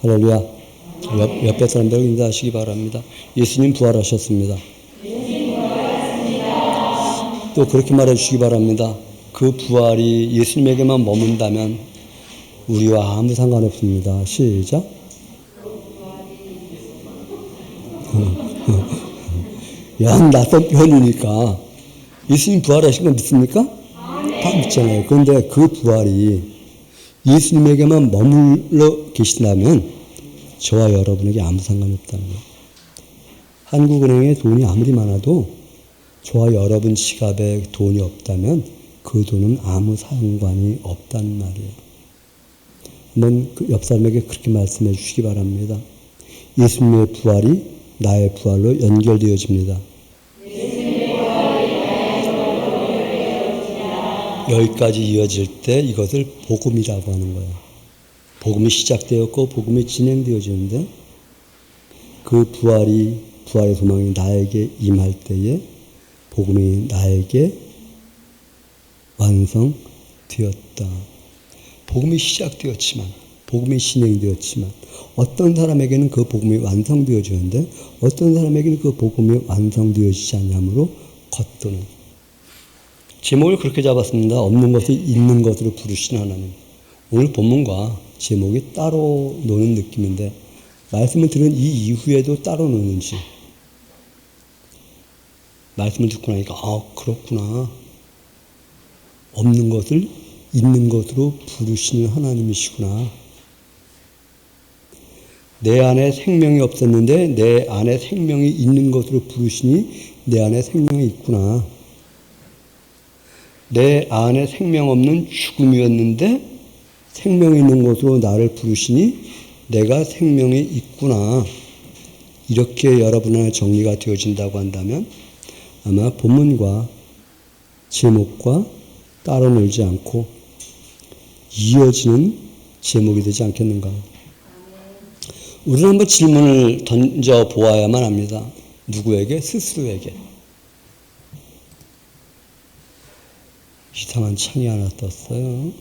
할렐루야. 옆에 사람들 인사하시기 바랍니다. 예수님 부활하셨습니다. 또 그렇게 말해 주시기 바랍니다. 그 부활이 예수님에게만 머문다면 우리와 아무 상관없습니다. 시작. 야, 낯선 편이니까 예수님 부활하신 거 믿습니까? 다 믿잖아요. 그런데 그 부활이 예수님에게만 머물러 계신다면 저와 여러분에게 아무 상관이 없다는 거예요. 한국은행에 돈이 아무리 많아도 저와 여러분 지갑에 돈이 없다면 그 돈은 아무 상관이 없다는 말이에요. 한번 그 옆 사람에게 그렇게 말씀해 주시기 바랍니다. 예수님의 부활이 나의 부활로 연결되어집니다. 여기까지 이어질 때 이것을 복음이라고 하는 거예요. 복음이 시작되었고 복음이 진행되어지는데 그 부활의 소망이 나에게 임할 때에 복음이 나에게 완성되었다. 복음이 시작되었지만 복음이 진행되었지만 어떤 사람에게는 그 복음이 완성되어지는데 어떤 사람에게는 그 복음이 완성되어지지 않냐므로 겉도는 제목을 그렇게 잡았습니다. 없는 것을 있는 것으로 부르시는 하나님. 오늘 본문과 제목이 따로 노는 느낌인데 말씀을 들은 이 이후에도 따로 노는지 말씀을 듣고 나니까 그렇구나. 없는 것을 있는 것으로 부르시는 하나님이시구나. 내 안에 생명이 없었는데 내 안에 생명이 있는 것으로 부르시니 내 안에 생명이 있구나. 내 안에 생명 없는 죽음이었는데 생명이 있는 것으로 나를 부르시니 내가 생명이 있구나. 이렇게 여러분 안에 정리가 되어진다고 한다면 아마 본문과 제목과 따로 놀지 않고 이어지는 제목이 되지 않겠는가. 우리는 한번 질문을 던져 보아야만 합니다. 누구에게? 스스로에게. 이상한 창이 하나 떴어요.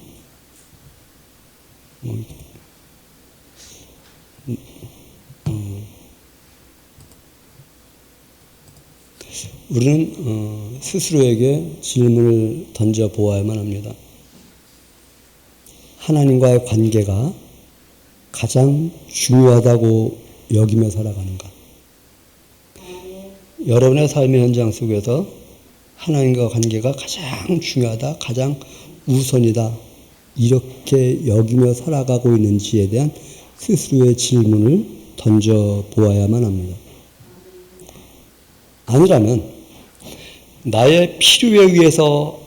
우리는 스스로에게 질문을 던져 보아야만 합니다. 하나님과의 관계가 가장 중요하다고 여기며 살아가는가? 여러분의 삶의 현장 속에서 하나님과 관계가 가장 중요하다, 가장 우선이다, 이렇게 여기며 살아가고 있는지에 대한 스스로의 질문을 던져 보아야만 합니다. 아니라면 나의 필요에 의해서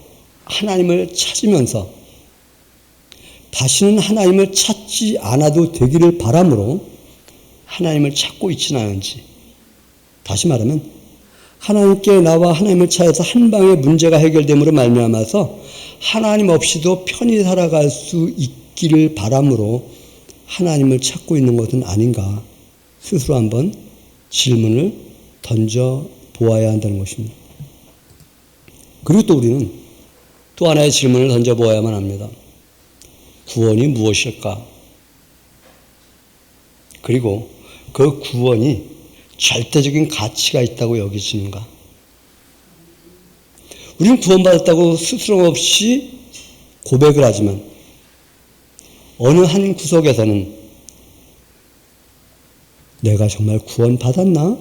하나님을 찾으면서 다시는 하나님을 찾지 않아도 되기를 바람으로 하나님을 찾고 있지는 않은지, 다시 말하면 하나님께 나와 하나님을 찾아서 한 방에 문제가 해결됨으로 말미암아서 하나님 없이도 편히 살아갈 수 있기를 바람으로 하나님을 찾고 있는 것은 아닌가 스스로 한번 질문을 던져 보아야 한다는 것입니다. 그리고 또 우리는 또 하나의 질문을 던져 보아야만 합니다. 구원이 무엇일까? 그리고 그 구원이 절대적인 가치가 있다고 여기지는가? 우리는 구원받았다고 스스럼 없이 고백을 하지만 어느 한 구석에서는 내가 정말 구원받았나?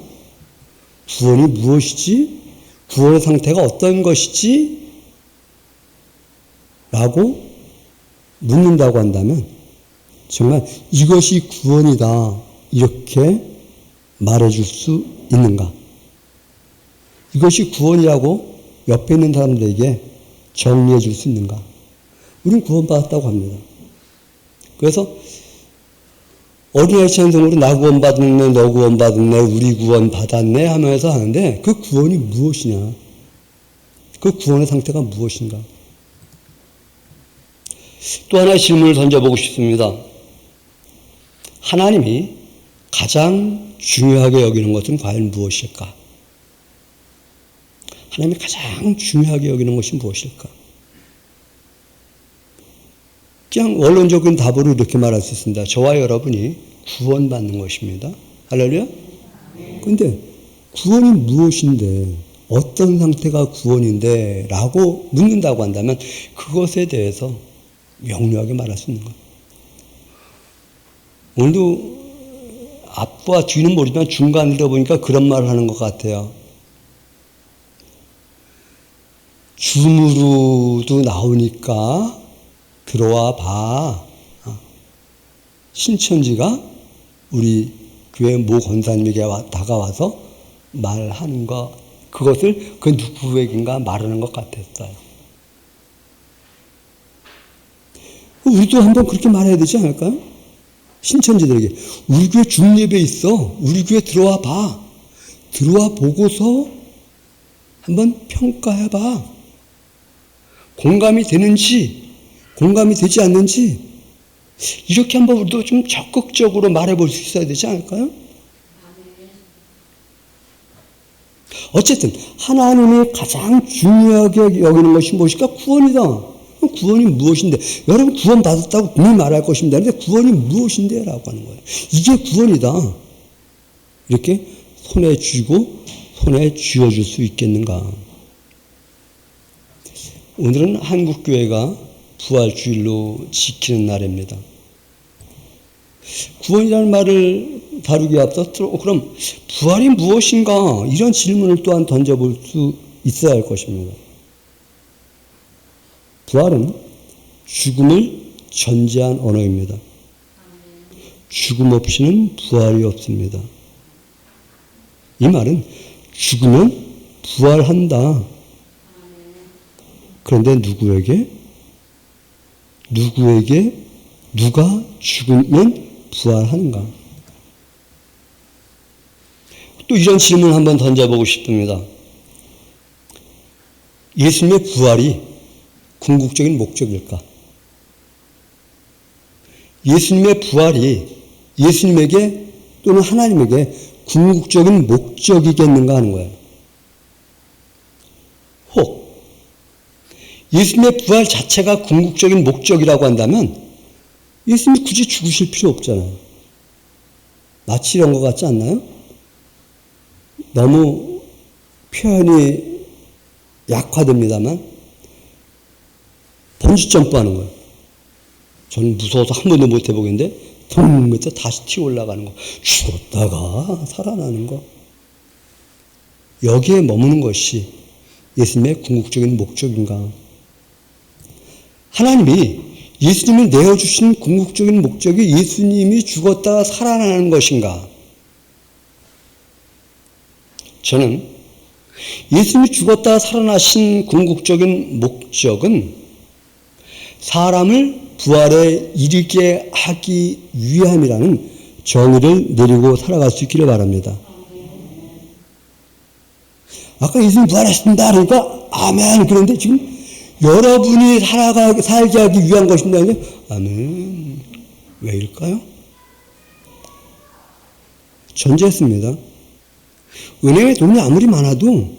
구원이 무엇이지? 구원의 상태가 어떤 것이지? 라고 묻는다고 한다면 정말 이것이 구원이다 이렇게 말해줄 수 있는가? 이것이 구원이라고 옆에 있는 사람들에게 정리해 줄 수 있는가? 우리는 구원받았다고 합니다. 그래서 어린아이 찬송으로 나 구원받았네, 너 구원받았네, 우리 구원받았네 하면서 하는데 그 구원이 무엇이냐? 그 구원의 상태가 무엇인가? 또 하나의 질문을 던져보고 싶습니다. 하나님이 가장 중요하게 여기는 것은 과연 무엇일까? 하나님이 가장 중요하게 여기는 것이 무엇일까? 그냥 원론적인 답으로 이렇게 말할 수 있습니다. 저와 여러분이 구원받는 것입니다. 할렐루야? 근데 구원이 무엇인데, 어떤 상태가 구원인데 라고 묻는다고 한다면 그것에 대해서 명료하게 말할 수 있는 거예요. 오늘도 앞과 뒤는 모르지만 중간을 들어보니까 그런 말을 하는 것 같아요. 줌으로도 나오니까 들어와 봐. 신천지가 우리 교회 모 권사님에게 다가와서 말하는 거, 그것을 그 누구에겐가 말하는 것 같았어요. 우리도 한번 그렇게 말해야 되지 않을까요? 신천지들에게 우리 교회 중예배 있어. 우리 교회 들어와 봐. 들어와 보고서 한번 평가해 봐. 공감이 되는지 공감이 되지 않는지 이렇게 한번 우리도 좀 적극적으로 말해볼 수 있어야 되지 않을까요? 어쨌든 하나님이 가장 중요하게 여기는 것이 무엇일까? 구원이다. 구원이 무엇인데? 여러분 구원 받았다고 분명히 말할 것입니다. 그런데 구원이 무엇인데? 라고 하는 거예요. 이게 구원이다. 이렇게 손에 쥐고 손에 쥐어줄 수 있겠는가? 오늘은 한국교회가 부활주일로 지키는 날입니다. 구원이라는 말을 다루기에 앞서 그럼 부활이 무엇인가? 이런 질문을 또한 던져볼 수 있어야 할 것입니다. 부활은 죽음을 전제한 언어입니다. 죽음 없이는 부활이 없습니다. 이 말은 죽으면 부활한다. 그런데 누구에게 누가 죽으면 부활하는가? 또 이런 질문을 한번 던져보고 싶습니다. 예수님의 부활이 궁극적인 목적일까? 예수님의 부활이 예수님에게 또는 하나님에게 궁극적인 목적이겠는가 하는 거예요. 혹 예수님의 부활 자체가 궁극적인 목적이라고 한다면 예수님이 굳이 죽으실 필요 없잖아요. 마치 이런 것 같지 않나요? 너무 표현이 약화됩니다만 번지점프 하는 거예요. 저는 무서워서 한 번도 못 해보겠는데 덩에서 다시 튀어 올라가는 거. 죽었다가 살아나는 거. 여기에 머무는 것이 예수님의 궁극적인 목적인가? 하나님이 예수님을 내어주신 궁극적인 목적이 예수님이 죽었다가 살아나는 것인가? 저는 예수님이 죽었다가 살아나신 궁극적인 목적은 사람을 부활에 이르게 하기 위함이라는 정의를 내리고 살아갈 수 있기를 바랍니다. 아까 예수님 부활하신다 그러니까 아멘. 그런데 지금 여러분이 살게 하기 위한 것입니다. 아멘. 왜일까요? 전제했습니다. 은행에 돈이 아무리 많아도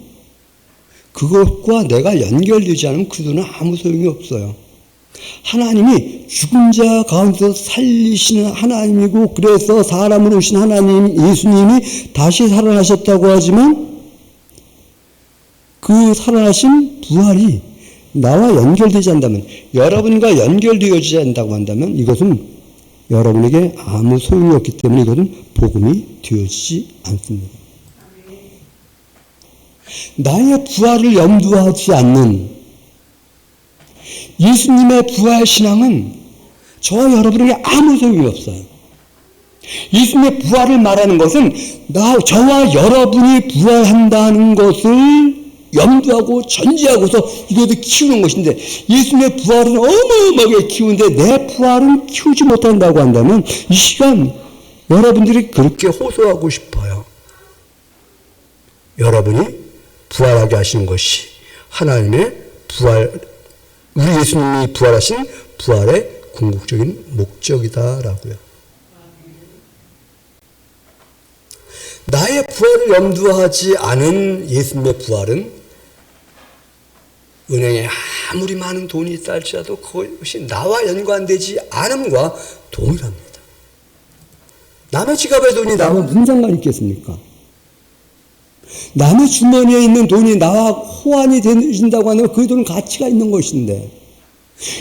그것과 내가 연결되지 않으면 그 돈은 아무 소용이 없어요. 하나님이 죽은 자 가운데서 살리시는 하나님이고 그래서 사람으로 오신 하나님 예수님이 다시 살아나셨다고 하지만 그 살아나신 부활이 나와 연결되지 않는다면, 여러분과 연결되어지지 않는다고 한다면 이것은 여러분에게 아무 소용이 없기 때문에 이것은 복음이 되어지지 않습니다. 나의 부활을 염두하지 않는 예수님의 부활 신앙은 저와 여러분에게 아무 소용이 없어요. 예수님의 부활을 말하는 것은 저와 여러분이 부활한다는 것을 염두하고 전제하고서 이것을 키우는 것인데, 예수님의 부활은 어마어마하게 키우는데 내 부활은 키우지 못한다고 한다면 이 시간 여러분들이 그렇게 호소하고 싶어요. 여러분이 부활하게 하시는 것이 하나님의 부활, 우리 예수님이 부활하신 부활의 궁극적인 목적이다라고요. 나의 부활을 염두하지 않은 예수님의 부활은 은행에 아무리 많은 돈이 있다 할지라도 그것이 나와 연관되지 않음과 동일합니다. 남의 지갑에 돈이 나와 무슨 상관이 있겠습니까? 남의 주머니에 있는 돈이 나와 호환이 되신다고 하면 그 돈은 가치가 있는 것인데,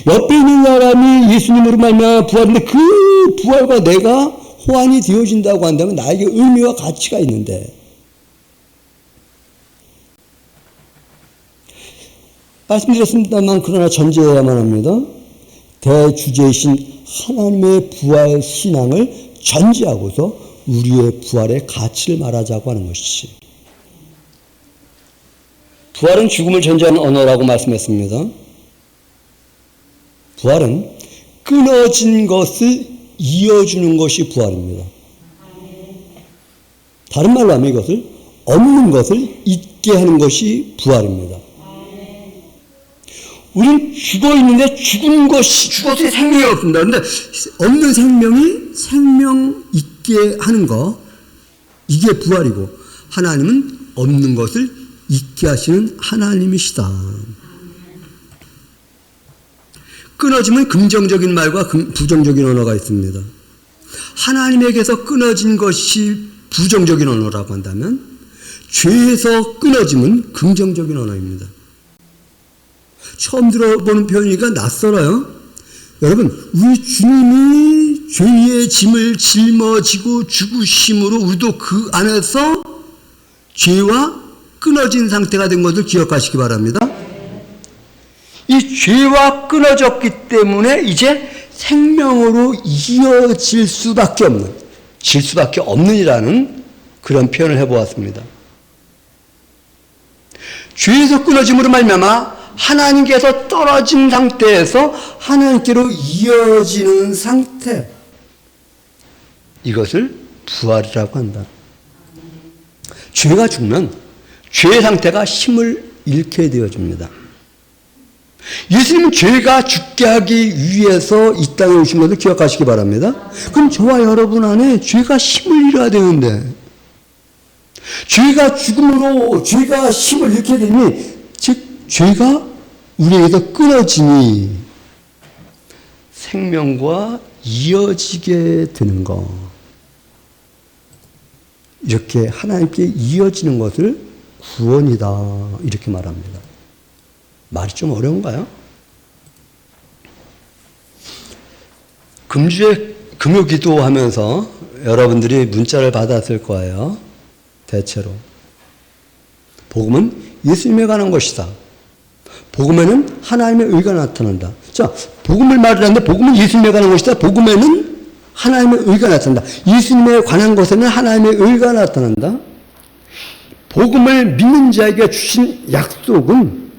옆에 있는 사람이 예수님으로 말미암아 부활인데 그 부활과 내가 호환이 되어진다고 한다면 나에게 의미와 가치가 있는데, 말씀드렸습니다만 그러나 전제해야만 합니다. 대주제이신 하나님의 부활 신앙을 전제하고서 우리의 부활의 가치를 말하자고 하는 것이지. 부활은 죽음을 전제하는 언어라고 말씀했습니다. 부활은 끊어진 것을 이어주는 것이 부활입니다. 다른 말로 하면 이것을 없는 것을 있게 하는 것이 부활입니다. 우리는 죽어 있는데 죽어서 생명이 없습니다. 그런데 없는 생명이 생명 있게 하는 것, 이게 부활이고, 하나님은 없는 것을 있게 하시는 하나님이시다. 끊어짐은 긍정적인 말과 부정적인 언어가 있습니다. 하나님에게서 끊어진 것이 부정적인 언어라고 한다면, 죄에서 끊어짐은 긍정적인 언어입니다. 처음 들어보는 표현이니까 낯설어요. 여러분, 우리 주님이 죄의 짐을 짊어지고 죽으심으로 우리도 그 안에서 죄와 끊어진 상태가 된 것을 기억하시기 바랍니다. 이 죄와 끊어졌기 때문에 이제 생명으로 이어질 수밖에 없는, 질 수밖에 없는이라는 그런 표현을 해보았습니다. 죄에서 끊어짐으로 말미암아 하나님께서 떨어진 상태에서 하나님께로 이어지는 상태, 이것을 부활이라고 한다. 죄가 죽으면 죄의 상태가 힘을 잃게 되어집니다. 예수님은 죄가 죽게 하기 위해서 이 땅에 오신 것을 기억하시기 바랍니다. 그럼 저와 여러분 안에 죄가 힘을 잃어야 되는데, 죄가 죽음으로 죄가 힘을 잃게 되니, 즉 죄가 우리에게서 끊어지니 생명과 이어지게 되는 것, 이렇게 하나님께 이어지는 것을 구원이다, 이렇게 말합니다. 말이 좀 어려운가요? 금주에 금요 기도하면서 여러분들이 문자를 받았을 거예요. 대체로 복음은 예수님에 관한 것이다. 복음에는 하나님의 의가 나타난다. 자, 복음을 말하는데 복음은 예수님에 관한 것이다. 복음에는 하나님의 의가 나타난다. 예수님에 관한 것에는 하나님의 의가 나타난다. 복음을 믿는 자에게 주신 약속은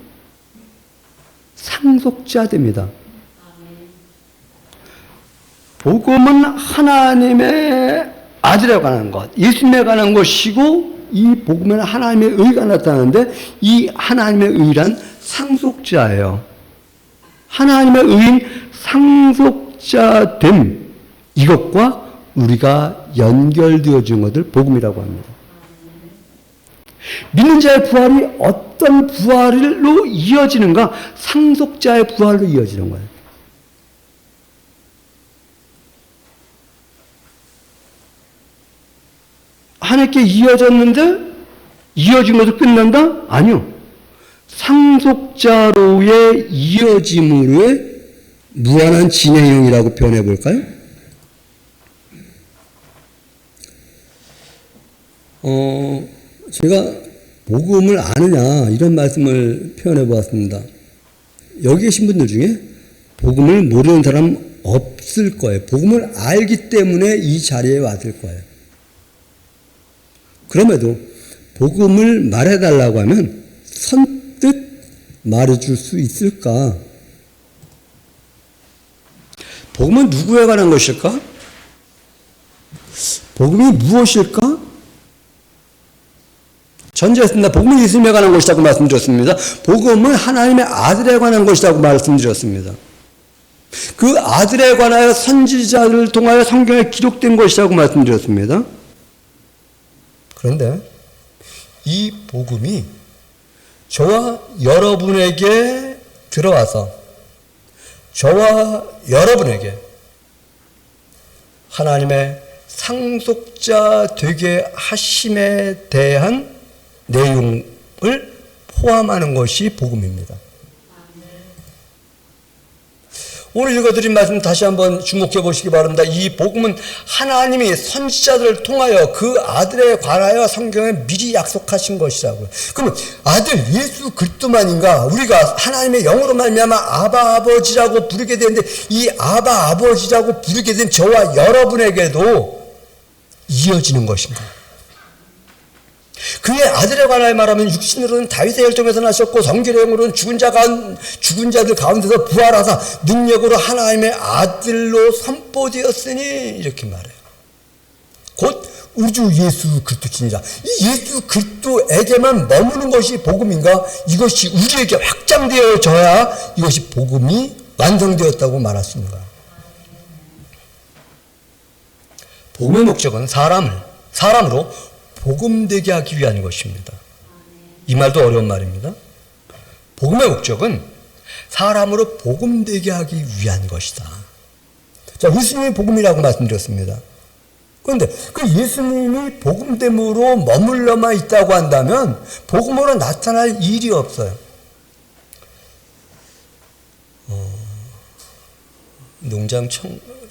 상속자됩니다. 복음은 하나님의 아들에 관한 것, 예수님에 관한 것이고, 이 복음에는 하나님의 의가 나타나는데, 이 하나님의 의란 상속자예요. 하나님의 의인 상속자됨, 이것과 우리가 연결되어진 것을 복음이라고 합니다. 믿는 자의 부활이 어떤 부활로 이어지는가? 상속자의 부활로 이어지는 거예요. 하나님께 이어졌는데 이어진 것도 끝난다? 아니요. 상속자로의 이어짐으로의 무한한 진행형이라고 표현해 볼까요? 제가 복음을 아느냐 이런 말씀을 표현해 보았습니다. 여기 계신 분들 중에 복음을 모르는 사람 없을 거예요. 복음을 알기 때문에 이 자리에 왔을 거예요. 그럼에도 복음을 말해달라고 하면 선뜻 말해줄 수 있을까? 복음은 누구에 관한 것일까? 복음이 무엇일까? 전제했습니다. 복음은 예수님에 관한 것이라고 말씀드렸습니다. 복음은 하나님의 아들에 관한 것이라고 말씀드렸습니다. 그 아들에 관하여 선지자를 통하여 성경에 기록된 것이라고 말씀드렸습니다. 그런데 이 복음이 저와 여러분에게 들어와서 저와 여러분에게 하나님의 상속자 되게 하심에 대한 내용을 포함하는 것이 복음입니다. 오늘 읽어드린 말씀 다시 한번 주목해 보시기 바랍니다. 이 복음은 하나님이 선지자들을 통하여 그 아들에 관하여 성경에 미리 약속하신 것이라고요. 그러면 아들 예수 그리스도만인가 우리가 하나님의 영으로 말미암아 아바 아버지라고 부르게 되는데 이 아바 아버지라고 부르게 된 저와 여러분에게도 이어지는 것인가? 그의 아들에 관하여 말하면 육신으로는 다윗의 혈통에서 나셨고 성결의 영으로는 죽은 자들 가운데서 부활하사 능력으로 하나님의 아들로 선포되었으니 이렇게 말해요. 곧 우주 예수 그리스도시니라. 이 예수 그리스도에게만 머무는 것이 복음인가? 이것이 우리에게 확장되어져야 이것이 복음이 완성되었다고 말할 수 있는 거야. 복음의 목적은 사람으로 복음되게 하기 위한 것입니다. 이 말도 어려운 말입니다. 복음의 목적은 사람으로 복음되게 하기 위한 것이다. 자, 예수님이 복음이라고 말씀드렸습니다. 그런데 그 예수님이 복음됨으로 머물러만 있다고 한다면 복음으로 나타날 일이 없어요. 농장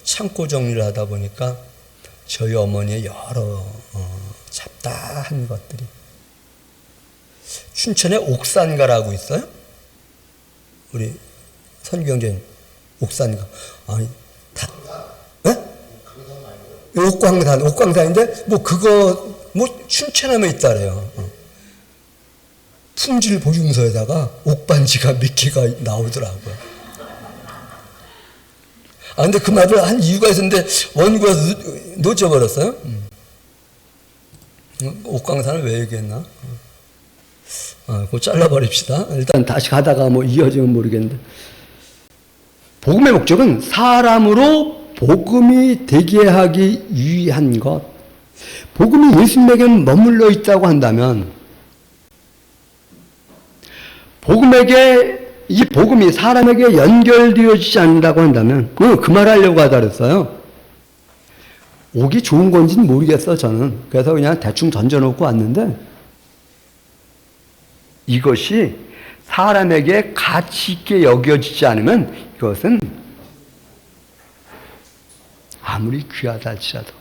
창고 정리를 하다 보니까 저희 어머니의 여러 잡다한 것들이 춘천에 옥산가라고 있어요. 우리 선경제님 옥산가 아니 다 옥광산인데 그거 춘천하면 있다래요. 품질 보증서에다가 옥반지가 몇 개가 나오더라고요. 근데 그 말을 한 이유가 있었는데 원고에서 놓쳐버렸어요. 옥광산을 왜 얘기했나? 그거 잘라버립시다. 일단 다시 가다가 이어지면 모르겠는데. 복음의 목적은 사람으로 복음이 되게 하기 위한 것. 복음이 예수님에게 머물러 있다고 한다면, 이 복음이 사람에게 연결되어지지 않는다고 한다면, 그 말하려고 하다 그랬어요. 옥이 좋은 건지는 모르겠어, 저는. 그래서 그냥 대충 던져놓고 왔는데, 이것이 사람에게 가치 있게 여겨지지 않으면 이것은 아무리 귀하다 할지라도,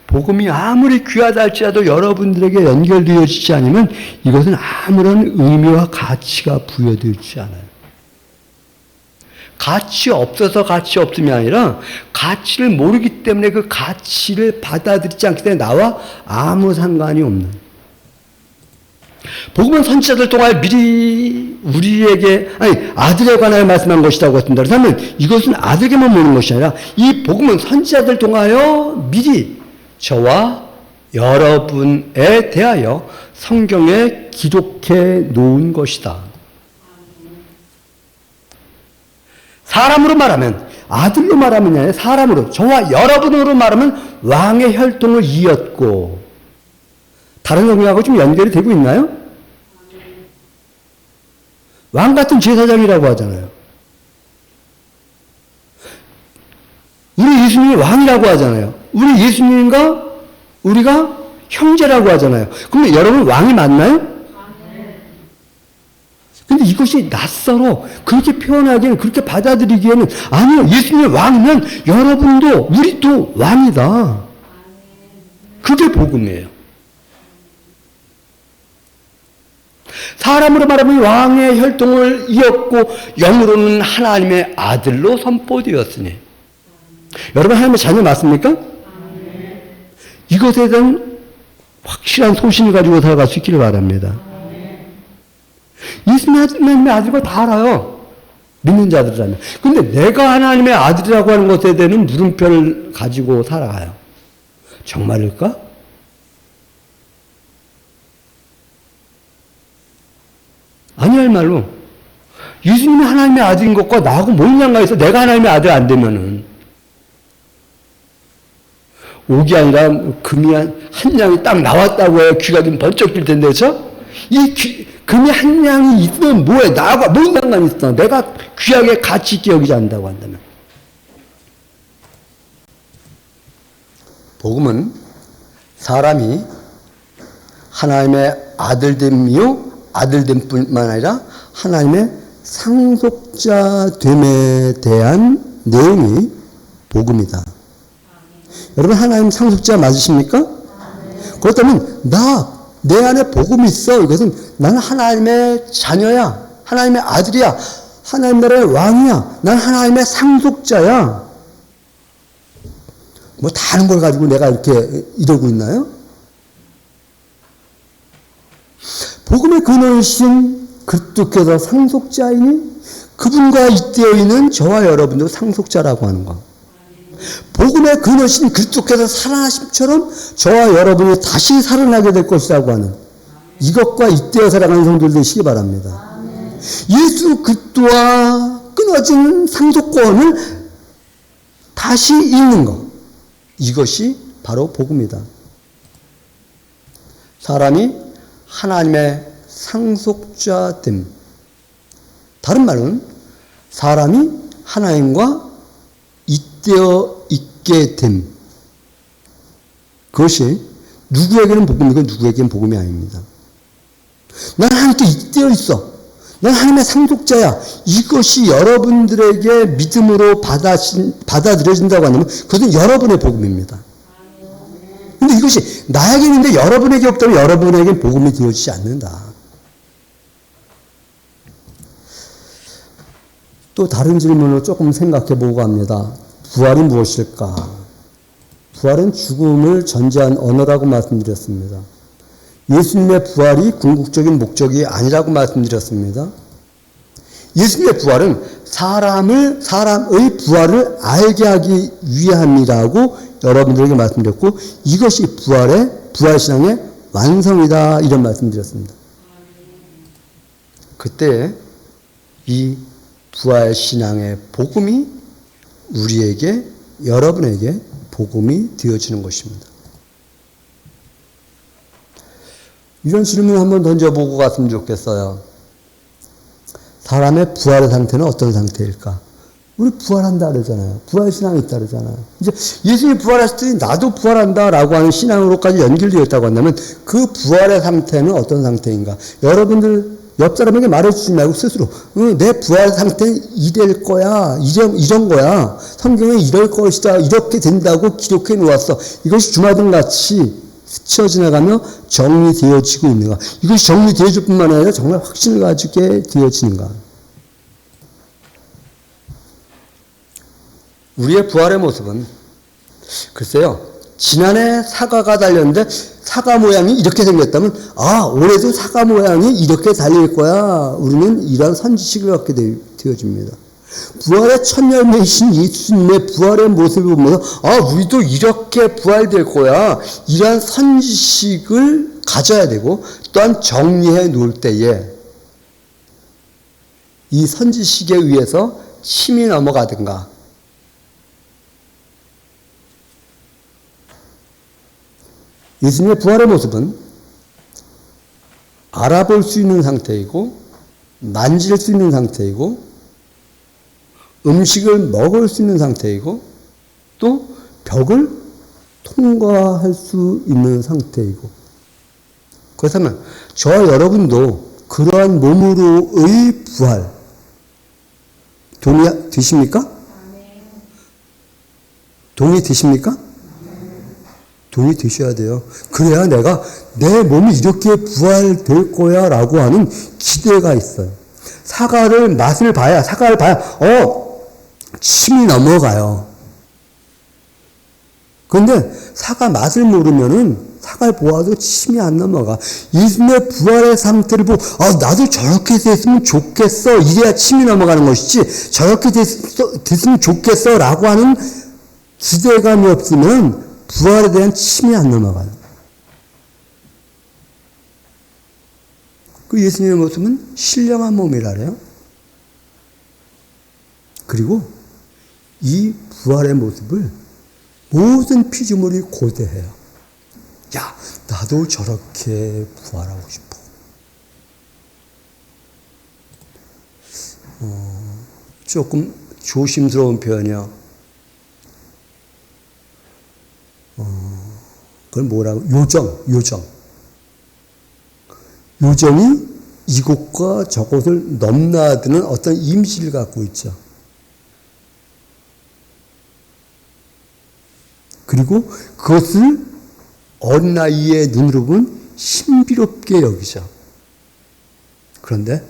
복음이 아무리 귀하다 할지라도 여러분들에게 연결되어지지 않으면 이것은 아무런 의미와 가치가 부여되지 않아요. 가치 없어서 가치 없음이 아니라 가치를 모르기 때문에 그 가치를 받아들이지 않기 때문에 나와 아무 상관이 없는. 복음은 선지자들 통하여 미리 우리에게 아들에 관하여 말씀한 것이라고 했습니다. 그렇다면 이것은 아들에게만 모는 것이 아니라 이 복음은 선지자들 통하여 미리 저와 여러분에 대하여 성경에 기록해 놓은 것이다. 사람으로 말하면, 아들로 말하면 아니라 사람으로, 저와 여러분으로 말하면 왕의 혈통을 이었고, 다른 성경하고 좀 연결이 되고 있나요? 왕 같은 제사장이라고 하잖아요. 우리 예수님이 왕이라고 하잖아요. 우리 예수님과 우리가 형제라고 하잖아요. 그럼 여러분 왕이 맞나요? 근데 이것이 낯설어. 그렇게 표현하기에는, 그렇게 받아들이기에는, 아니요, 예수님이 왕이면 여러분도, 우리도 왕이다. 그게 복음이에요. 사람으로 말하면 왕의 혈통을 이었고 영으로는 하나님의 아들로 선포되었으니. 여러분 하나님의 자녀 맞습니까? 이것에 대한 확실한 소신을 가지고 살아갈 수 있기를 바랍니다. 예수님의 아들과 다 알아요. 믿는 자들이라면. 근데 내가 하나님의 아들이라고 하는 것에 대한 물음표를 가지고 살아가요. 정말일까? 아니야말로 예수님이 하나님의 아들인 것과 나하고 뭔 상관이 있어? 내가 하나님의 아들 안 되면은. 옥이 아니라 금이 한 양이 딱 나왔다고 해요. 귀가 좀 번쩍 뜰 텐데, 그렇죠? 금이 한 양이 있으면 뭐해? 나하고 뭔 상관이 있어? 내가 귀하게 가치 있게 여기지 않는다고 한다면. 복음은 사람이 하나님의 아들됨이요 아들됨뿐만 아니라 하나님의 상속자됨에 대한 내용이 복음이다. 여러분 하나님 상속자 맞으십니까? 그렇다면 내 안에 복음이 있어. 이것은 나는 하나님의 자녀야. 하나님의 아들이야. 하나님 나라의 왕이야. 난 하나님의 상속자야. 뭐 다른 걸 가지고 내가 이렇게 이러고 있나요? 복음의 근원이신 그리스도께서 상속자이니 그분과 잇대어 있는 저와 여러분도 상속자라고 하는 것. 복음의 근원이신 그리스도께서 살아나심처럼 저와 여러분이 다시 살아나게 될 것이라고 하는 이것과 잇대어 살아가는 성도들 되시기 바랍니다. 예수 그리스도와 끊어진 상속권을 다시 잇는 것. 이것이 바로 복음이다. 사람이 하나님의 상속자됨. 다른 말은 사람이 하나님과 잇대어 있게 됨. 그것이 누구에게는 복음이고 누구에게는 복음이 아닙니다. 난 하나님께 잇대어 있어. 난 하나님의 상속자야. 이것이 여러분들에게 믿음으로 받아들여진다고 하면 그것은 여러분의 복음입니다. 근데 이것이 나에게 있는데 여러분에게 없다면 여러분에게 복음이 되어지지 않는다. 또 다른 질문을 조금 생각해 보고 합니다. 부활이 무엇일까? 부활은 죽음을 전제한 언어라고 말씀드렸습니다. 예수님의 부활이 궁극적인 목적이 아니라고 말씀드렸습니다. 예수님의 부활은 사람의 부활을 알게 하기 위함이라고 여러분들에게 말씀드렸고, 이것이 부활신앙의 완성이다, 이런 말씀드렸습니다. 그때 이 부활신앙의 복음이 우리에게, 여러분에게 복음이 되어지는 것입니다. 이런 질문을 한번 던져보고 갔으면 좋겠어요. 사람의 부활의 상태는 어떤 상태일까? 우리 부활한다 그러잖아요. 부활신앙이 있다 그러잖아요. 이제 예수님이 부활하실 때 나도 부활한다라고 하는 신앙으로까지 연결되어 있다고 한다면 그 부활의 상태는 어떤 상태인가? 여러분들 옆 사람에게 말해주지 말고 스스로 내 부활 상태는 이럴 거야. 이런 거야. 성경에 이럴 것이다. 이렇게 된다고 기록해 놓았어. 이것이 주마등같이 스쳐 지나가며 정리되어지고 있는가? 이것이 정리되어질 뿐만 아니라 정말 확신을 가지게 되어지는가? 우리의 부활의 모습은 글쎄요. 지난해 사과가 달렸는데 사과 모양이 이렇게 생겼다면 올해도 사과 모양이 이렇게 달릴 거야. 우리는 이러한 선지식을 갖게 되어집니다. 부활의 첫 열매이신 예수님의 부활의 모습을 보면서 우리도 이렇게 부활될 거야. 이러한 선지식을 가져야 되고 또한 정리해 놓을 때에 이 선지식에 의해서 침이 넘어가든가 예수님의 부활의 모습은 알아볼 수 있는 상태이고 만질 수 있는 상태이고 음식을 먹을 수 있는 상태이고 또 벽을 통과할 수 있는 상태이고 그렇다면 저와 여러분도 그러한 몸으로의 부활 동의되십니까? 동의되십니까? 동의되셔야 돼요. 그래야 내가 내 몸이 이렇게 부활될 거야 라고 하는 기대가 있어요. 사과를 봐야 침이 넘어가요. 그런데 사과 맛을 모르면은 사과를 보아도 침이 안 넘어가. 예수님의 부활의 상태를 보고 나도 저렇게 됐으면 좋겠어. 이래야 침이 넘어가는 것이지 저렇게 됐으면 좋겠어 라고 하는 기대감이 없으면 부활에 대한 침이 안 넘어가요. 그 예수님의 모습은 신령한 몸이라래요. 그리고 이 부활의 모습을 모든 피조물이 고대해요. 야, 나도 저렇게 부활하고 싶어. 조금 조심스러운 표현이요. 그걸 뭐라고? 요정. 요정이 이곳과 저곳을 넘나드는 어떤 이미지를 갖고 있죠. 그리고 그것을 어린아이의 눈으로 보면 신비롭게 여기죠. 그런데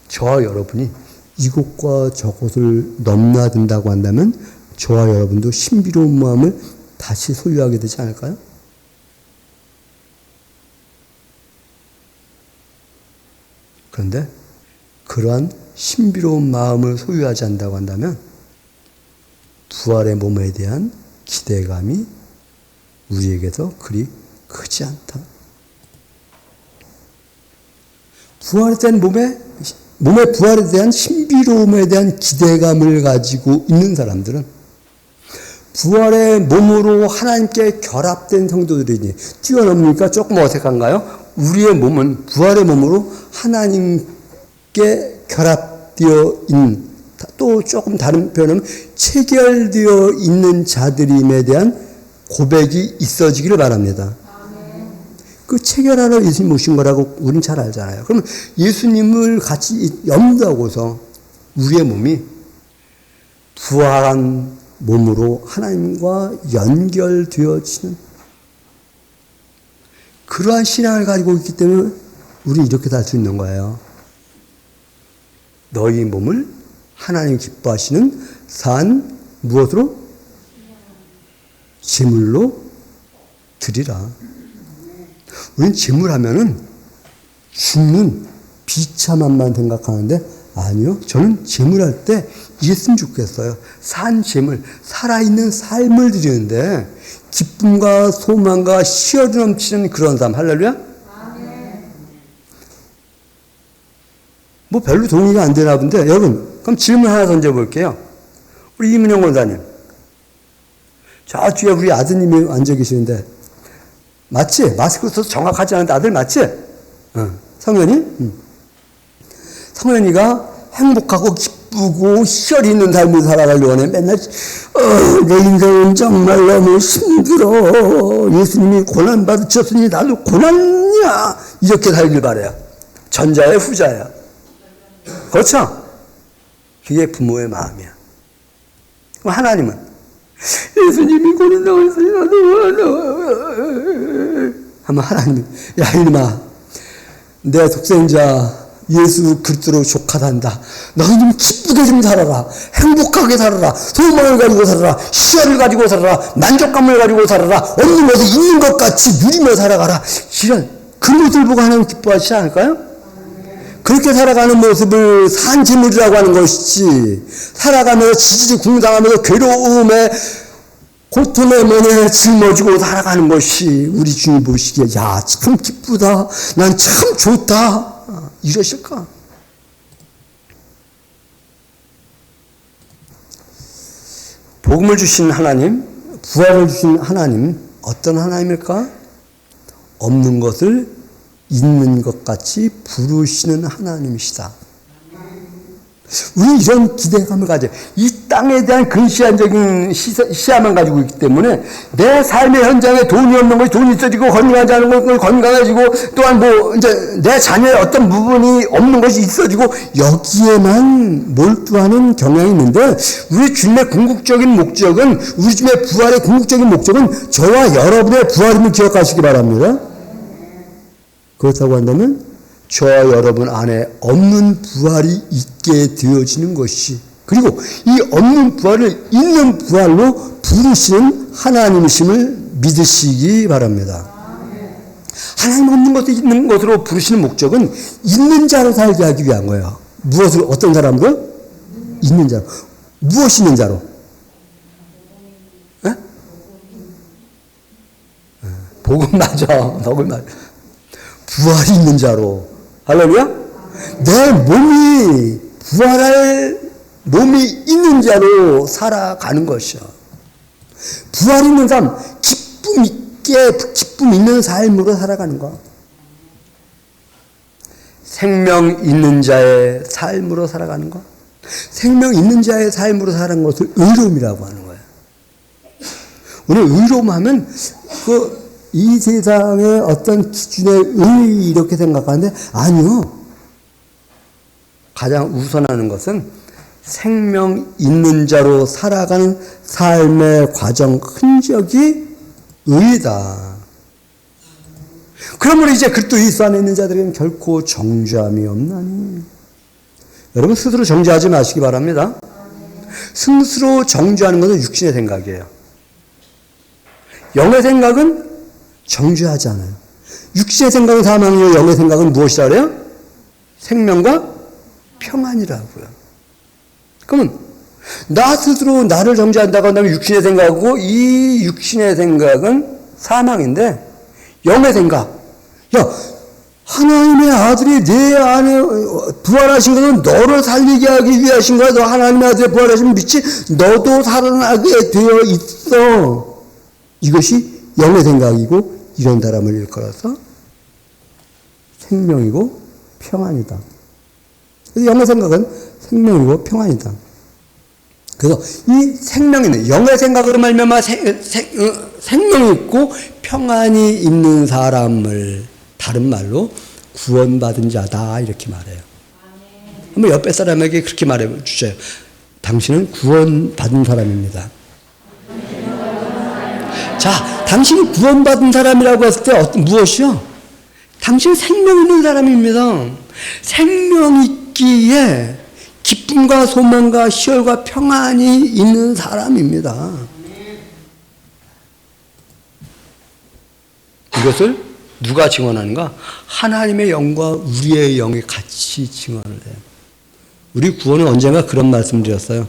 저와 여러분이 이곳과 저곳을 넘나든다고 한다면 저와 여러분도 신비로운 마음을 다시 소유하게 되지 않을까요? 그런데 그러한 신비로운 마음을 소유하지 않는다고 한다면 부활의 몸에 대한 기대감이 우리에게서 그리 크지 않다. 부활에 대한 몸의 부활에 대한 신비로움에 대한 기대감을 가지고 있는 사람들은 부활의 몸으로 하나님께 결합된 성도들이니 뛰어넘으니까 조금 어색한가요? 우리의 몸은 부활의 몸으로 하나님께 결합되어 있는, 또 조금 다른 표현은 체결되어 있는 자들임에 대한 고백이 있어지기를 바랍니다. 그 체결하러 예수님 오신 거라고 우리는 잘 알잖아요. 그러면 예수님을 같이 염두하고서 우리의 몸이 부활한 몸으로 하나님과 연결되어지는 그러한 신앙을 가지고 있기 때문에 우리는 이렇게 살 수 있는 거예요. 너희 몸을 하나님 기뻐하시는 산 무엇으로? 제물로 드리라. 우리는 제물하면은 죽는 비참함만 생각하는데 아니요. 저는 제물할 때 이랬으면 좋겠어요. 산 제물, 살아있는 삶을 드리는데 기쁨과 소망과 희열이 넘치는 그런 삶. 할렐루야? 뭐 별로 동의가 안 되나 본데 여러분 그럼 질문 하나 던져볼게요. 우리 이문영 원사님 저쪽에 우리 아드님이 앉아 계시는데 맞지? 마스크 써서 정확하지 않은데 아들 맞지? 성현이? 성현이가 행복하고 기쁘고 희열이 있는 삶을 살아가려고 하네. 맨날 내 인생은 정말 너무 힘들어. 예수님이 고난받으셨으니 나도 고난이야. 이렇게 살길 바라요. 전자야 후자야. 그렇죠? 그게 부모의 마음이야. 그럼 하나님은 예수님이 고난당했으니 나도 하면 하나님 야 이놈아 내 독생자 예수 그리스도로 족하단다. 너희 좀 기쁘게 좀 살아라. 행복하게 살아라. 소망을 가지고 살아라. 희열을 가지고 살아라. 만족감을 가지고 살아라. 없는 것을 있는 것 같이 누리며 살아가라. 이런 그 모습을 보고 하나님 기뻐하시지 않을까요? 그렇게 살아가는 모습을 산제물이라고 하는 것이지 살아가면서 지지리 궁당하면서 괴로움에 고통의 면에 짊어지고 살아가는 것이 우리 주님 보시기에 야 참 기쁘다. 난 참 좋다. 이러실까? 복음을 주신 하나님, 부활을 주신 하나님, 어떤 하나님일까? 없는 것을 있는 것 같이 부르시는 하나님이시다. 우리는 이런 기대감을 가져요. 이 땅에 대한 근시안적인 시야만 가지고 있기 때문에 내 삶의 현장에 돈이 없는 것이 돈이 있어지고 건강하지 않은 것이 건강해지고 또한 뭐 이제 내 자녀의 어떤 부분이 없는 것이 있어지고 여기에만 몰두하는 경향이 있는데 우리 주님의 궁극적인 목적은 우리 주님의 부활의 궁극적인 목적은 저와 여러분의 부활임을 기억하시기 바랍니다. 그렇다고 한다면 저와 여러분 안에 없는 부활이 있게 되어지는 것이 그리고 이 없는 부활을 있는 부활로 부르시는 하나님이심을 믿으시기 바랍니다. 하나님 없는 것도 있는 것으로 부르시는 목적은 있는 자로 살게 하기 위한 거예요. 무엇으로? 어떤 사람으로? 있는 자로. 무엇이 있는 자로? 에? 복음 맞아. 복음 맞아. 부활이 있는 자로. 할렐루야? 내 몸이 부활할 몸이 있는 자로 살아가는 것이야. 부활 있는 삶, 기쁨 있는 삶으로 살아가는 것. 생명 있는 자의 삶으로 살아가는 것. 생명 있는 자의 삶으로 살아가는 것을 의로움이라고 하는 거예요. 우리 의로움 하면 이 세상의 어떤 기준의 의 이렇게 생각하는데 아니요. 가장 우선하는 것은 생명 있는 자로 살아가는 삶의 과정 흔적이 의다. 그러므로 이제 그리스도 예수 안에 있는 자들에게는 결코 정죄함이 없나니. 여러분 스스로 정죄하지 마시기 바랍니다. 스스로 정죄하는 것은 육신의 생각이에요. 영의 생각은 정죄하지 않아요. 육신의 생각은 사망이요 영의 생각은 무엇이라 그래요? 생명과 평안이라고요. 그러면 나 스스로 나를 정죄한다고 한다면 육신의 생각이고 이 육신의 생각은 사망인데 영의 생각, 야 하나님의 아들이 내 안에 부활하신 것은 너를 살리게 하기 위하신 거야. 너 하나님의 아들이 부활하시면 믿지? 너도 살아나게 되어 있어. 이것이 영의 생각이고 이런 사람을 일컬어서 생명이고 평안이다. 그래서 영의 생각은 생명이고 평안이다. 그래서 이 생명이는 영의 생각으로 말미암아 생명이 있고 평안이 있는 사람을 다른 말로 구원받은 자다 이렇게 말해요. 한번 옆에 사람에게 그렇게 말해 주세요. 당신은 구원받은 사람입니다. 자, 당신이 구원받은 사람이라고 했을 때 무엇이요? 당신은 생명 있는 사람입니다. 생명 있기에 기쁨과 소망과 희열과 평안이 있는 사람입니다. 이것을 누가 증언하는가? 하나님의 영과 우리의 영이 같이 증언을 해요. 우리 구원은 언젠가 그런 말씀 드렸어요.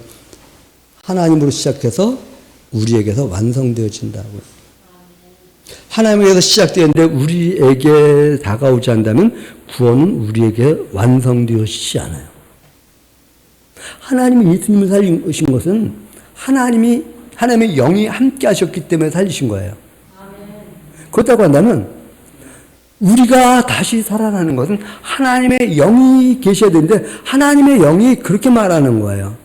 하나님으로 시작해서 우리에게서 완성되어진다고요. 하나님에게서 시작되었는데 우리에게 다가오지 않는다면 구원은 우리에게 완성되어지지 않아요. 하나님이 예수님을 살리신 것은 하나님의 영이 함께 하셨기 때문에 살리신 거예요. 그렇다고 한다면 우리가 다시 살아나는 것은 하나님의 영이 계셔야 되는데 하나님의 영이 그렇게 말하는 거예요.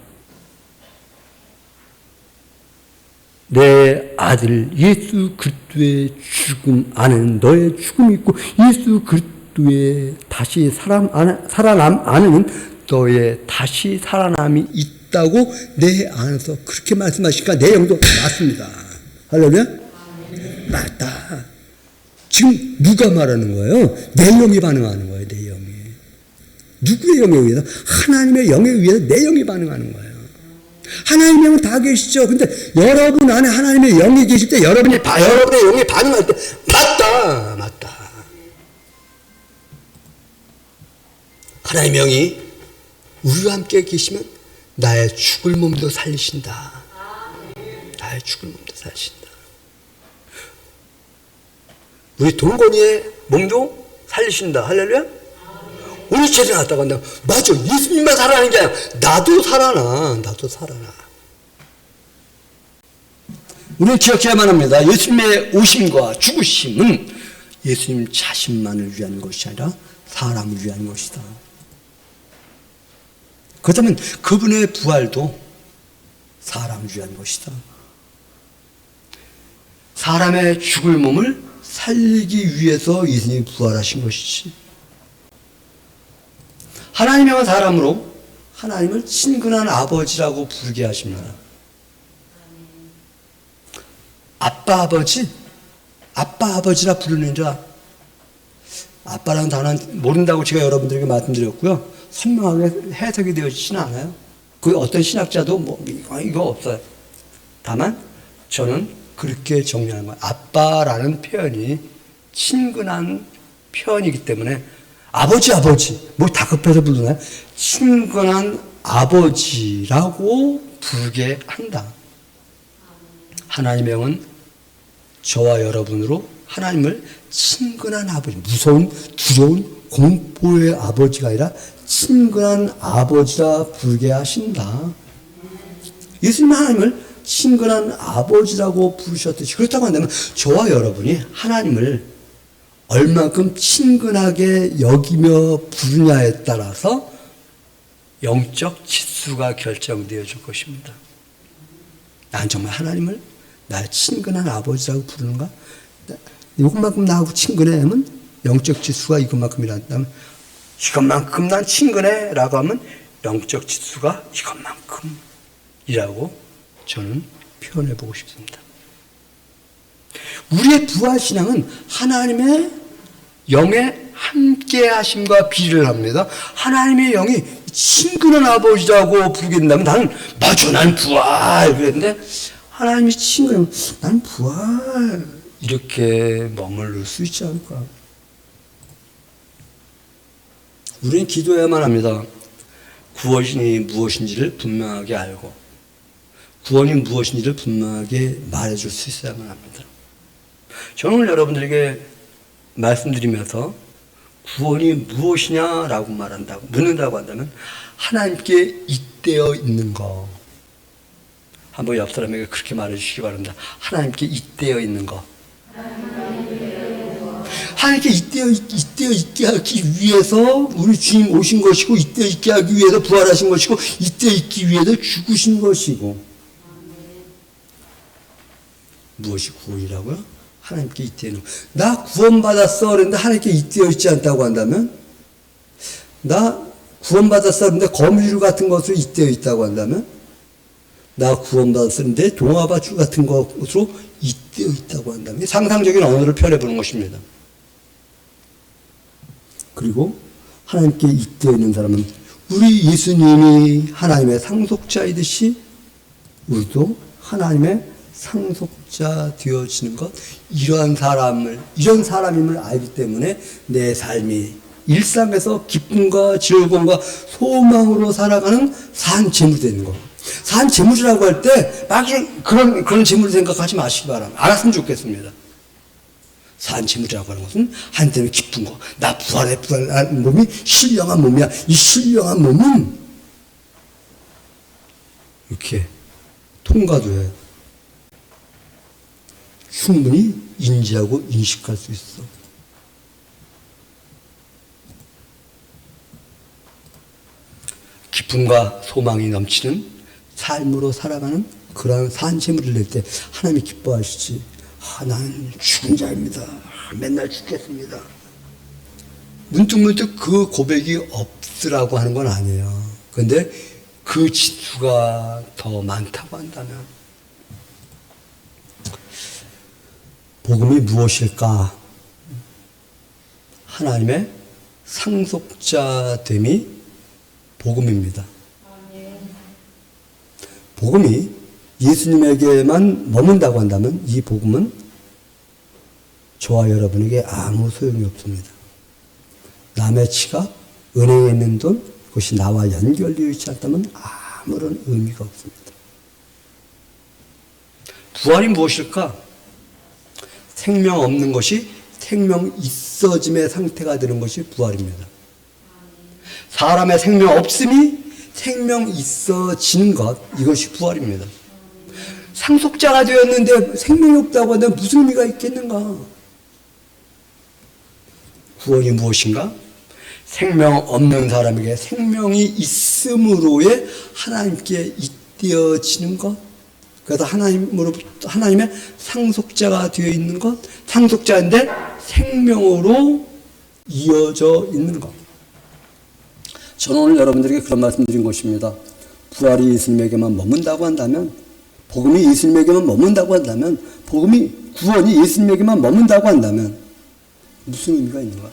내 아들 예수 그리스도의 죽음 안에는 너의 죽음이 있고 예수 그리스도의 다시 살아남 안에는 너의 다시 살아남이 있다고 내 안에서 그렇게 말씀하시니까 내 영도 맞습니다. 할렐루야? 맞다. 지금 누가 말하는 거예요? 내 영이 반응하는 거예요. 내 영이. 누구의 영에 의해서? 하나님의 영에 의해서 내 영이 반응하는 거예요. 하나님의 영은 다 계시죠. 근데 여러분 안에 하나님의 영이 계실 때 여러분의 영이 반응할 때 맞다. 하나님의 영이 우리와 함께 계시면 나의 죽을 몸도 살리신다. 나의 죽을 몸도 살리신다. 우리 동건이의 몸도 살리신다. 할렐루야? 우리 죄를 났다고 한다. 맞아. 예수님만 살아나는 게 아니라 나도 살아나. 우리는 기억해야만 합니다. 예수님의 오심과 죽으심은 예수님 자신만을 위한 것이 아니라 사람을 위한 것이다. 그렇다면 그분의 부활도 사람을 위한 것이다. 사람의 죽을 몸을 살리기 위해서 예수님이 부활하신 것이지. 하나님의 사람으로 하나님을 친근한 아버지라고 부르게 하십니다. 아빠 아버지라 부르는 자. 아빠라는 단어는 모른다고 제가 여러분들에게 말씀드렸고요. 선명하게 해석이 되어지지는 않아요. 그 어떤 신학자도 이거 없어요. 다만 저는 그렇게 정리하는 거예요. 아빠라는 표현이 친근한 표현이기 때문에 아버지 뭐 다급해서 부르나요? 친근한 아버지라고 부르게 한다. 하나님의 영은 저와 여러분으로 하나님을 친근한 아버지, 무서운 두려운 공포의 아버지가 아니라 친근한 아버지라 부르게 하신다. 예수님은 하나님을 친근한 아버지라고 부르셨듯이 그렇다고 한다면 저와 여러분이 하나님을 얼만큼 친근하게 여기며 부르냐에 따라서 영적 지수가 결정되어 줄 것입니다. 난 정말 하나님을 나의 친근한 아버지라고 부르는가? 이것만큼 나하고 친근해 하면 영적 지수가 이것만큼이란다면 이것만큼 난 친근해 라고 하면 영적 지수가 이것만큼이라고 저는 표현해 보고 싶습니다. 우리의 부활신앙은 하나님의 영의 함께 하심과 비례를 합니다. 하나님의 영이 친근한 아버지라고 부르겠다면 나는 맞아, 난 부활 그랬는데 하나님이 친근하면 난 부활 이렇게 머무를 수 있지 않을까. 우리는 기도해야만 합니다. 구원이 무엇인지를 분명하게 알고 구원이 무엇인지를 분명하게 말해줄 수 있어야만 합니다. 저는 오늘 여러분들에게 말씀드리면서 구원이 무엇이냐라고 묻는다고 한다면 하나님께 잇대어 있는 거. 한번 옆 사람에게 그렇게 말해주시기 바랍니다. 하나님께 잇대어 있는 거. 하나님께 잇대어 있게 하기 위해서 우리 주님 오신 것이고 잇대어 있게 하기 위해서 부활하신 것이고 잇대어 있기 위해서 죽으신 것이고 무엇이 구원이라고요? 하나님께 잇대어 있는 거. 나 구원받았어 그런데 하나님께 잇대어 있지 않다고 한다면 나 구원받았어 그런데 거미줄 같은 것으로 잇대어 있다고 한다면 나 구원받았는데 동화밧줄 같은 것으로 잇대어 있다고 한다면 상상적인 언어를 표현해보는 것입니다. 그리고 하나님께 잇대어 있는 사람은 우리 예수님이 하나님의 상속자이듯이 우리도 하나님의 상속자 되어지는 것, 이런 사람임을 알기 때문에 내 삶이 일상에서 기쁨과 즐거움과 소망으로 살아가는 산 재물이 되는 거. 산 재물이라고 할 때 막 그런 재물을 생각하지 마시기 바랍니다. 알았으면 좋겠습니다. 산 재물이라고 하는 것은 한때는 기쁜 거. 나 부활한 몸이 신령한 몸이야. 이 신령한 몸은 이렇게 통과돼야 충분히 인지하고 인식할 수 있어. 기쁨과 소망이 넘치는 삶으로 살아가는 그러한 산재물을 낼 때 하나님이 기뻐하시지. 나는 죽은 자입니다. 맨날 죽겠습니다. 문득문득 그 고백이 없으라고 하는 건 아니에요. 그런데 그 지수가 더 많다고 한다면 복음이 무엇일까? 하나님의 상속자됨이 복음입니다. 복음이 예수님에게만 머문다고 한다면 이 복음은 저와 여러분에게 아무 소용이 없습니다. 남의 지갑, 은행에 있는 돈, 그것이 나와 연결되어 있지 않다면 아무런 의미가 없습니다. 부활이 무엇일까? 생명 없는 것이 생명 있어짐의 상태가 되는 것이 부활입니다. 사람의 생명 없음이 생명 있어지는 것, 이것이 부활입니다. 상속자가 되었는데 생명이 없다고 한다면 무슨 의미가 있겠는가? 구원이 무엇인가? 생명 없는 사람에게 생명이 있음으로의 하나님께 잇대어지는 것, 그래서 하나님의 상속자가 되어 있는 것, 상속자인데 생명으로 이어져 있는 것. 저는 오늘 여러분들에게 그런 말씀 드린 것입니다. 부활이 예수님에게만 머문다고 한다면, 복음이 예수님에게만 머문다고 한다면, 구원이 예수님에게만 머문다고 한다면 무슨 의미가 있는가?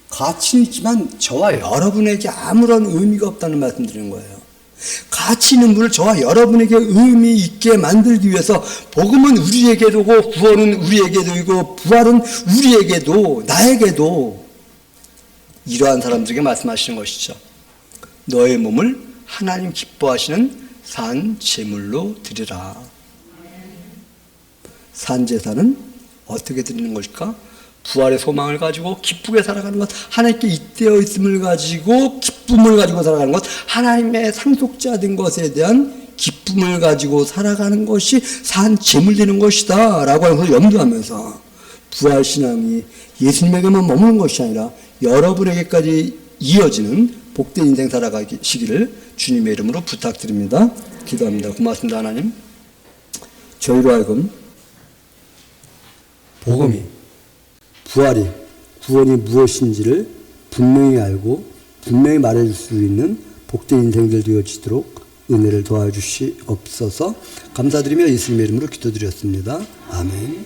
가치는 있지만 저와 여러분에게 아무런 의미가 없다는 말씀 드리는 거예요. 가치 있는 분을 저와 여러분에게 의미 있게 만들기 위해서 복음은 우리에게도 구원은 우리에게도 부활은 우리에게도 나에게도 이러한 사람들에게 말씀하시는 것이죠. 너의 몸을 하나님 기뻐하시는 산 제물로 드리라. 산 제사는 어떻게 드리는 것일까? 부활의 소망을 가지고 기쁘게 살아가는 것, 하나님께 잇대어 있음을 가지고 기쁨을 가지고 살아가는 것, 하나님의 상속자 된 것에 대한 기쁨을 가지고 살아가는 것이 산 제물 되는 것이다 라고 하는 것을 염두하면서 부활신앙이 예수님에게만 머무는 것이 아니라 여러분에게까지 이어지는 복된 인생 살아가시기를 주님의 이름으로 부탁드립니다. 기도합니다. 고맙습니다. 하나님, 저희로 하여금 복음이, 부활이, 구원이 무엇인지를 분명히 알고 분명히 말해줄 수 있는 복된 인생들 되어지도록 은혜를 도와주시옵소서. 감사드리며 예수님의 이름으로 기도드렸습니다. 아멘.